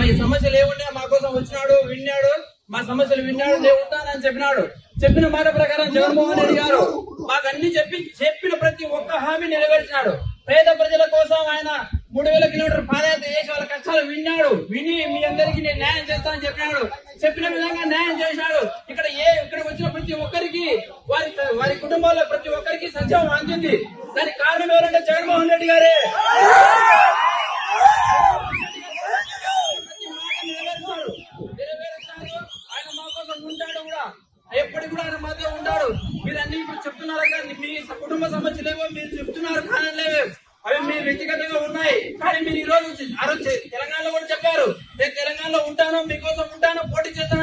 ఈ సమస్యలు ఏముండే మా కోసం వచ్చినాడు, విన్నాడు, మా సమస్యలు విన్నాడు, నేను ఉంటానని చెప్పినాడు. చెప్పిన మాట ప్రకారం జగన్మోహన్ రెడ్డి గారు మాకు అన్ని చెప్పిన ప్రతి ఒక్క హామీ నెరవేర్చినాడు. పేద ప్రజల కోసం ఆయన 3000 కిలోమీటర్ పాదయాత్ర చేసి వాళ్ళ కష్టాలు విని మీ అందరికీ నేను న్యాయం చేస్తానని చెప్పినాడు. చెప్పిన విధంగా న్యాయం చేసినాడు. ఇక్కడ వచ్చిన ప్రతి ఒక్కరికి వారి కుటుంబాల్లో ప్రతి ఒక్కరికి సంక్షేమం అందింది. దానికి కారణం ఎవరంటే జగన్మోహన్ రెడ్డి గారే. ఆయన మా కోసం ఉంటాడు కూడా, ఎప్పటికి కూడా ఆయన మాతో ఉంటాడు. మీరు అన్ని చెప్తున్నారు కానీ మీ కుటుంబ సమస్యలేవో మీరు చెప్తున్నారు, కారణలేవో అవి మీరు వ్యక్తిగతంగా ఉన్నాయి. కానీ మీరు ఈ రోజు తెలంగాణలో కూడా చెప్పారు, నేను తెలంగాణలో ఉంటాను, మీకోసం ఉంటాను, పోటీ చేస్తాను